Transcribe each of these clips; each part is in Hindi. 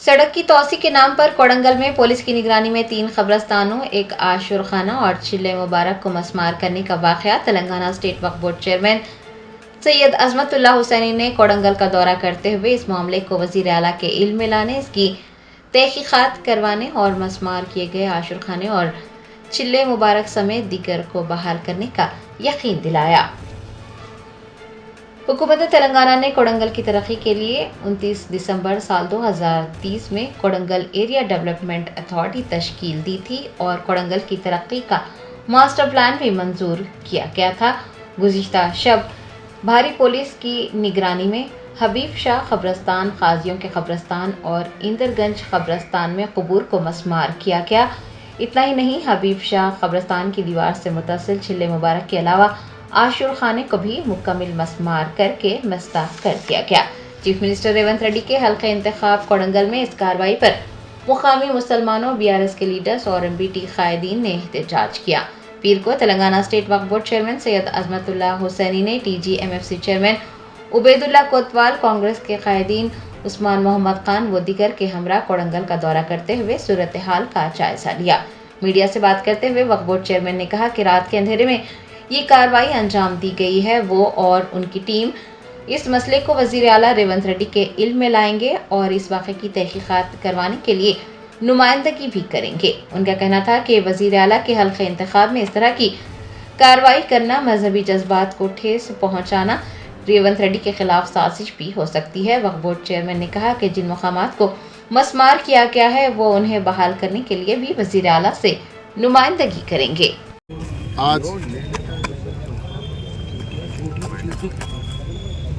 सड़क की तोसी के नाम पर कोडंगल में पुलिस की निगरानी में 3 कब्रस्तानों, एक आशुर खाना और चिल्ले मुबारक को मसमार करने का वाकया तेलंगाना स्टेट वक्फ बोर्ड चेयरमैन सैयद अजमतुल्लाह हुसैनी ने कोडंगल का दौरा करते हुए इस मामले को वजीर आला के इल्म में लाने, इसकी तहकीकात करवाने और मसमार किए गए आशुर खाने और चिल्ले मुबारक समेत दीगर को बहाल करने का यकीन दिलाया। हुकूमत तेलंगाना ने कोडंगल की तरक्की के लिए 29 दिसंबर साल 2030 में कोडंगल एरिया डेवलपमेंट अथॉरिटी तश्कील दी थी और कोडंगल की तरक्की का मास्टर प्लान भी मंजूर किया गया था। गुज़िश्ता शब भारी पुलिस की निगरानी में हबीब शाह कब्रस्तान, काजियों के कब्रस्तान और इंदरगंज कब्रस्तान में कबूर को मसमार किया गया। इतना ही नहीं, हबीब शाह कब्रस्तान की दीवार से मुतसिल चिल्ले मुबारक के अलावा आशुर खाने को भी मुकम्मल मसमार करके मस्ताक कर दिया गया। चीफ मिनिस्टर रेवंत रेड्डी के हल्के इंतखाब कोडंगल में इस कार्रवाई पर मुकामी मुसलमानों, BRS के लीडर्स और MBT कायदीन ने एहतजाज किया। पीर को तेलंगाना स्टेट वक्फ बोर्ड चेयरमैन सैयद अजमतुल्लाह हुसैनी ने TG-MFC चेयरमैन उबैदुल्ला कोतवाल, कांग्रेस के कायदीन उस्मान मोहम्मद खान व दीगर के हमरा कोडंगल का दौरा करते हुए सूरत हाल का जायजा लिया। मीडिया से बात करते हुए वक्फ बोर्ड चेयरमैन ने कहा कि रात के अंधेरे में ये कार्रवाई अंजाम दी गई है। वो और उनकी टीम इस मसले को वजीर आला रेवंत रेड्डी के इल्म में लाएंगे और इस वाक़े की तहकीकात करवाने के लिए नुमाइंदगी भी करेंगे। उनका कहना था कि वजीर आला के हल्के इंतखाब में इस तरह की कार्रवाई करना मजहबी जज्बात को ठेस पहुंचाना रेवंत रेड्डी के खिलाफ साजिश भी हो सकती है। वक्फ बोर्ड चेयरमैन ने कहा कि जिन मकामात को मसमार किया गया है वो उन्हें बहाल करने के लिए भी वजीर आला से नुमाइंदगी करेंगे। आज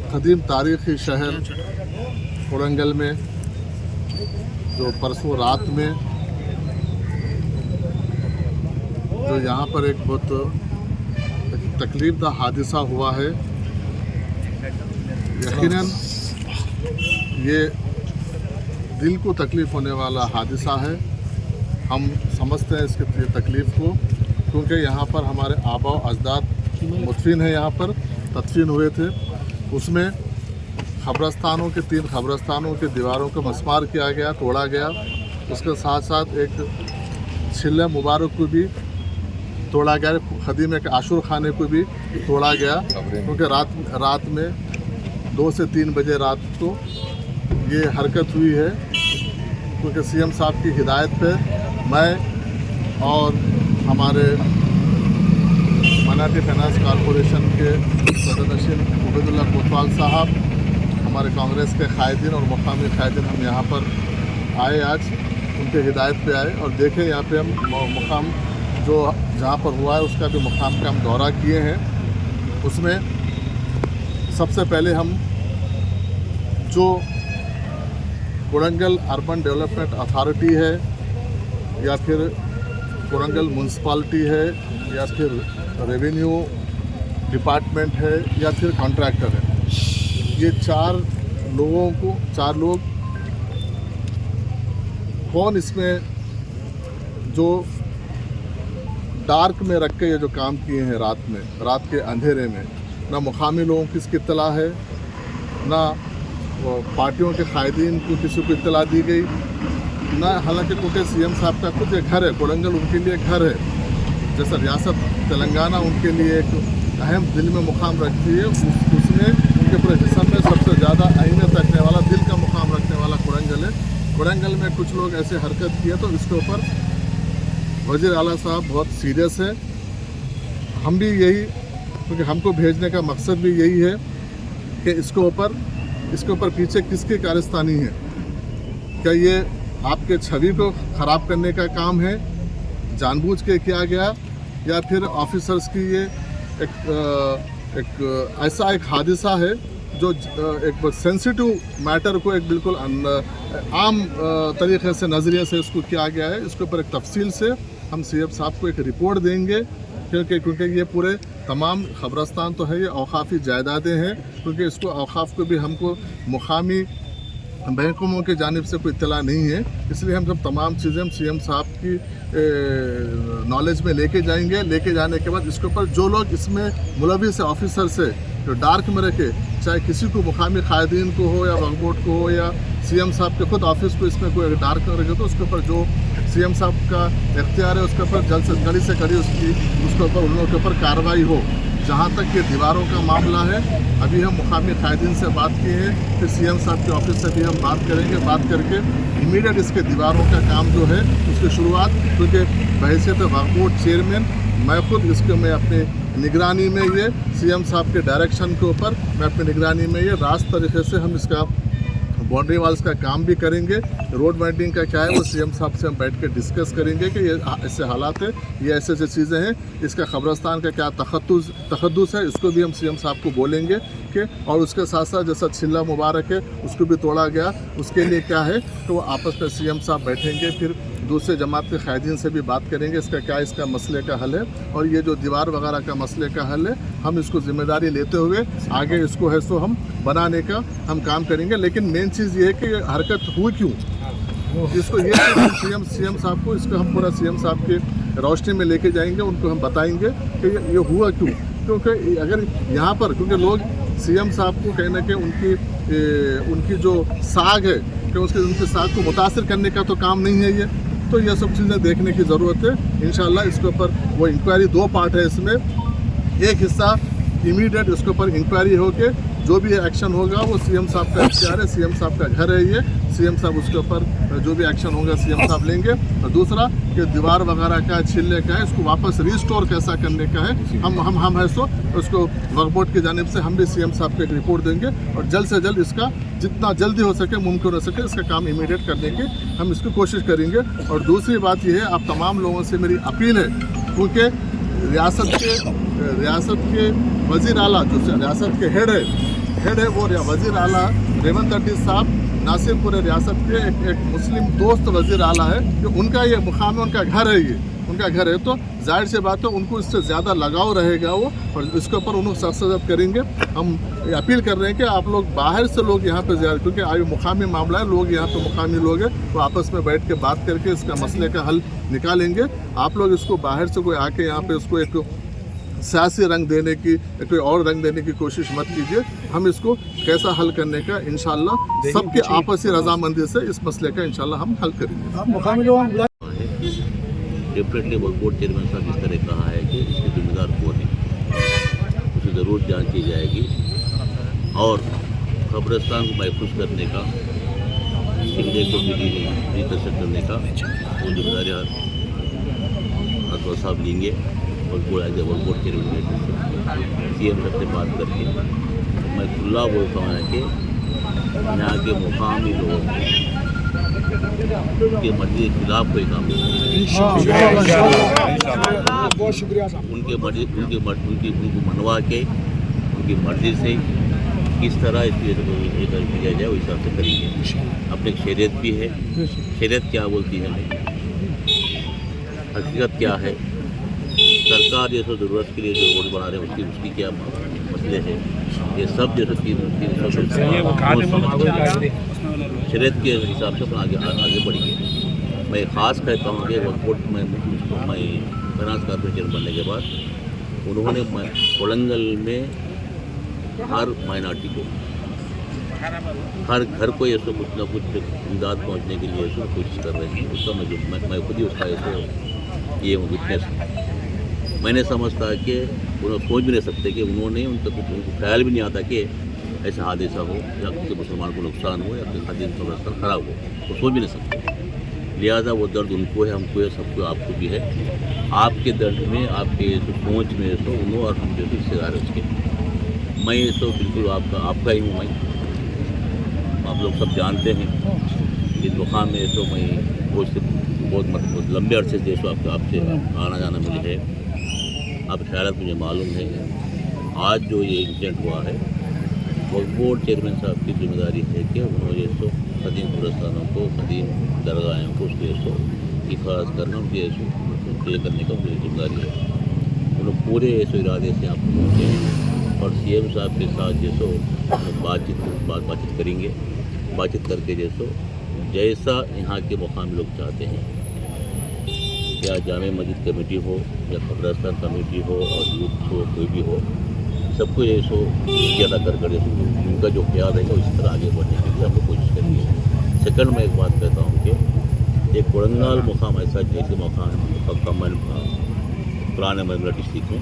कदीम तारीख़ी शहर कोडंगल में जो परसों रात में जो यहाँ पर एक बहुत तकलीफ़दा हादसा हुआ है, यकीनन ये दिल को तकलीफ़ होने वाला हादसा है। हम समझते हैं इसकी तकलीफ़ को, क्योंकि यहाँ पर हमारे आबा व अजदाद मुदफिन है, यहाँ पर तदफीन हुए थे। उसमें कब्रस्तानों के 3 कब्रस्तानों की दीवारों को मसमार किया गया, तोड़ा गया। उसके साथ साथ एक चिल्ले मुबारक को भी तोड़ा गया, खदीम एक आशुर खाने को भी तोड़ा गया, क्योंकि रात में 2 से 3 बजे रात को ये हरकत हुई है। क्योंकि CM साहब की हिदायत पे मैं और हमारे मनाटी फाइनेंस कॉरपोरेशन के सदरनशीन उबैदुल्ला कोतवाल साहब, हमारे कांग्रेस के कायदीन और मुकामी कायदीन हम यहाँ पर आए, आज उनके हिदायत पे आए और देखें यहाँ पे हम मुकाम जो जहाँ पर हुआ है उसका भी मुकाम का हम दौरा किए हैं। उसमें सबसे पहले हम जो कोडंगल अर्बन डेवलपमेंट अथॉरिटी है या फिर कोडंगल म्यूनसिपालिटी है या फिर रेवेन्यू डिपार्टमेंट है या फिर कॉन्ट्रैक्टर है, ये 4 लोग कौन इसमें जो डार्क में रख के ये जो काम किए हैं रात के अंधेरे में, ना मुकामी लोगों की इसकी इत्तला है, ना पार्टियों के कायदीन को किसी को इत्तला दी गई, ना हालांकि क्योंकि CM साहब का खुद एक घर है, कोडंगल उनके लिए घर है, जैसा रियासत तेलंगाना उनके लिए एक अहम दिल में मुकाम रखती है। उसमें उनके पूरे जिस्म में सबसे ज़्यादा अहमियत रखने वाला, दिल का मुकाम रखने वाला कोडंगल है। कोडंगल में कुछ लोग ऐसे हरकत किए तो इसके ऊपर वज़ीर आला साहब बहुत सीरियस है। हम भी यही, क्योंकि हमको भेजने का मकसद भी यही है कि इसके ऊपर पीछे किसकी कारस्तानी है। क्या ये आपके छवि को ख़राब करने का काम है, जानबूझ के किया गया, या फिर ऑफिसर्स की ये एक ऐसा एक हादसा है जो एक सेंसिटिव मैटर को एक बिल्कुल आम तरीक़े से नज़रिए से इसको किया गया है। इसके ऊपर एक तफसील से हम CM साहब को एक रिपोर्ट देंगे, क्योंकि ये पूरे तमाम कब्रस्तान तो है, ये औकाफ़ी जायदादें हैं, क्योंकि इसको औकाफ़ को भी हमको मुकामी महकमों की जानिब से कोई इत्तला नहीं है। इसलिए हम जब तमाम चीज़ें हम CM साहब की नॉलेज में लेके जाएंगे। लेके जाने के बाद इसके ऊपर जो लोग इसमें मुलविस ऑफिसर से जो डार्क में रखे, चाहे किसी को मुकामी कायदीन को हो या वक्फ बोर्ड को हो या सीएम साहब के खुद ऑफिस को इसमें कोई डार्क में रखे तो उसके ऊपर जो सीएम साहब का इख्तियार है उसके ऊपर जल्द से कड़ी उसके ऊपर उन लोगों के ऊपर कार्रवाई हो। जहाँ तक ये दीवारों का मामला है, अभी हम मुकामी कायदीन से बात किए हैं, फिर सीएम साहब के ऑफिस से भी हम बात करेंगे। बात करके इमीडिएट इसके दीवारों का काम जो है उसकी शुरुआत, क्योंकि बहैसियत वक्फ बोर्ड चेयरमैन मैं खुद मैं अपनी निगरानी में ये सीएम साहब के डायरेक्शन के ऊपर मैं अपनी निगरानी में ये रास्त तरीके से हम इसका बाउंड्री वाल्स का काम भी करेंगे। रोड वाइडनिंग का क्या है वो सीएम साहब से हम बैठ के डिस्कस करेंगे कि ये ऐसे हालात है, ये ऐसे ऐसे चीज़ें हैं, इसका कब्रस्तान का क्या तखद्दुस है, इसको भी हम सीएम साहब को बोलेंगे कि, और उसके साथ साथ जैसा छिल्ला मुबारक है उसको भी तोड़ा गया, उसके लिए क्या है तो वो आपस में सीएम साहब बैठेंगे, फिर दूसरे जमात के कायदीन से भी बात करेंगे इसका क्या इसका मसले का हल है। और ये जो दीवार वगैरह का मसले का हल है हम इसको जिम्मेदारी लेते हुए आगे इसको है सो हम बनाने का हम काम करेंगे। लेकिन मेन चीज़ ये है कि ये हरकत हुई क्यों, इसको ये सीएम साहब को इसको हम पूरा सीएम साहब के रोशनी में लेके जाएंगे, उनको हम बताएंगे कि ये हुआ क्यों। क्योंकि अगर यहाँ पर क्योंकि लोग सीएम साहब को कहना कि उनकी जो साख है कि उनके साख को मुतासिर करने का तो काम नहीं है ये, तो ये सब चीज़ें देखने की ज़रूरत है। इंशाल्लाह इसके ऊपर वो इंक्वायरी 2 पार्ट है इसमें, एक हिस्सा इमीडिएट इसके ऊपर इंक्वायरी होके जो भी एक्शन होगा वो सीएम साहब का इख्तियार है, सीएम साहब का घर है ये, सीएम साहब उसके ऊपर जो भी एक्शन होगा सीएम साहब लेंगे। और दूसरा कि दीवार वगैरह का छिलने का है इसको वापस रिस्टोर कैसा करने का है हम है सो उसको वक्फ बोर्ड की जानिब से हम भी सीएम साहब को एक रिपोर्ट देंगे और जल्द से जल्द इसका जितना जल्दी हो सके मुमकिन हो सके इसका काम इमीडिएट करने की हम इसकी कोशिश करेंगे। और दूसरी बात यह है, आप तमाम लोगों से मेरी अपील है, क्योंकि रियासत के वज़ीर आला जो रियासत के हेड है वो वज़ीर आला रेवंत रेड्डी साहब नासिर रियासत के एक मुस्लिम दोस्त वज़ीर आला है कि उनका ये मुकाम है, उनका घर है, ये उनका घर है, तो जाहिर सी बात है उनको इससे ज़्यादा लगाव रहेगा वो, और इसके ऊपर उन्होंने सख्त करेंगे। हम अपील कर रहे हैं कि आप लोग बाहर से लोग यहाँ पे ज़्यादा, क्योंकि आयु मुकामी मामला है, लोग यहाँ पे मुकामी लोग हैं, वो आपस में बैठ के बात करके इसका मसले का हल निकालेंगे। आप लोग इसको बाहर से कोई आके यहाँ पे इसको एक सियासी रंग देने की कोई और रंग देने की कोशिश मत कीजिए। हम इसको कैसा हल करने का इंशाल्लाह सबके आपसी रजामंदी से इस मसले का इंशाल्लाह हम हल करेंगे। डेफिनेटली वक्फ बोर्ड चेयरमैन साहब इस तरह कहा है कि इसके जिम्मेदार कौन है, उसे ज़रूर जांच की जाएगी और कब्रिस्तान को महफूज करने का, शिंदे को रिकंस्ट्रक्ट करने का वो जिम्मेदारी असवा साहब लेंगे। वक्फ बोर्ड चेयरमैन सीएम साहब से बात करके मैं खुला बोलता हूँ कि यहाँ के मुकामी लोगों के मर्जी के खिलाफ कोई काम नहीं, उनको मनवा के उनकी मर्जी से किस तरह इसकी किया जाए उस हिसाब से करेंगे। अपने शरीयत भी है, शरीयत क्या बोलती है, हकीकत क्या है, सरकार जैसे ज़रूरत के लिए जो रोड बना रहे हैं उसकी क्या मसले हैं, ये सब जैसे शरीयत के हिसाब से अपना आगे बढ़ेंगे। मैं ख़ास कहता हूँ कि वक्फ बोर्ड में मैं फाइनेंस कॉर्पोरेशन बनने के बाद उन्होंने कोडंगल में हर माइनॉरिटी को, हर घर को ऐसा कुछ ना कुछ इमदाद पहुँचने के लिए ऐसा कोशिश कर रहे हैं। उसका मैं खुद ही उसका ऐसे ये विटनेस मैंने समझता कि उन्होंने सोच भी नहीं सकते कि उन्होंने उनको ख्याल भी नहीं आता कि ऐसा हादसा हो या किसी मुसलमान को नुकसान हो या फिर खादिम कब्रिस्तान ख़राब हो, तो सोच भी नहीं सकते। लिहाजा वो दर्द उनको है, हमको है, सबको, आपको भी है। आपके दर्द में, आपके सोच में तो उन्होंने और हम जैसे हिस्सेदार है उसके। मैं तो बिल्कुल आपका ही हूँ। मैं आप लोग सब जानते हैं इस मुकाम में तो मैं बहुत लंबे अरसे से आपसे आना जाना मुझे है, आप ख्यालात मुझे मालूम है। आज जो ये इंसिडेंट हुआ है वक्फ बोर्ड चेयरमैन साहब की जिम्मेदारी है कि उन्होंने सो कदीम कब्रिस्तानों को, कदीम दरगाहों को उसके सो हिफाजत करना, उनके ये करने का उनकी जिम्मेदारी है। उन्होंने पूरे ऐसे इरादे से यहाँ पर पहुँचे हैं और सीएम साहब के साथ जैसो बातचीत करेंगे। बातचीत करके जैसा यहाँ के मुकामी लोग चाहते हैं, क्या जामे मस्जिद कमेटी हो या कब्रिस्तान कमेटी हो और यूथ हो, कोई भी हो, सबको ये सो अदा कर कर उनका जो ख्याल रहेगा इस तरह आगे बढ़ने के लिए हम लोग कोशिश करेंगे। सेकंड में एक बात कहता हूँ कि एक कोड़ंगाल मुकाम ऐसा जैसे मुकाम कमल पुराने मंडला डिस्ट्रिक्ट में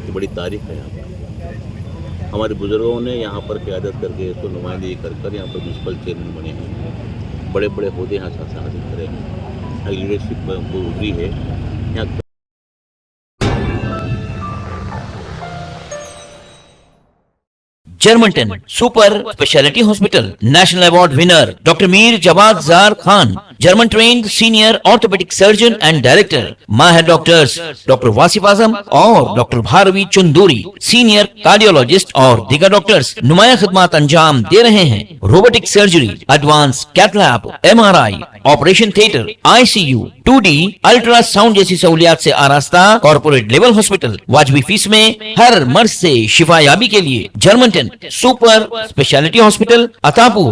तो बड़ी तारीफ है यहाँ पर। हमारे बुज़ुर्गों ने यहाँ पर क़यादत करके इसको नुमाइंदगी कर कर यहाँ पर म्यूनसिपल चेयरमैन बने हैं, बड़े बड़े अहदे यहाँ हासिल करे हैं, लीडरशिप को उभरी है यहाँ। Germanten super speciality hospital national award winner doctor Mir Jawad Jar Khan, German trained senior orthopaedic surgeon and director, माहिर डॉक्टर्स डॉक्टर वासिफ आजम और doctor Bharavi Chanduri, senior cardiologist और दीगर डॉक्टर्स नुमाया खिदमत अंजाम दे रहे हैं। Robotic surgery, advance cath lab, MRI, operation theatre, ICU, 2D ultrasound जैसी सहूलियात से आरास्ता कॉर्पोरेट लेवल हॉस्पिटल, वाजबी फीस में हर मर्ज से शिफायाबी के लिए Germanton super speciality hospital, Attapur,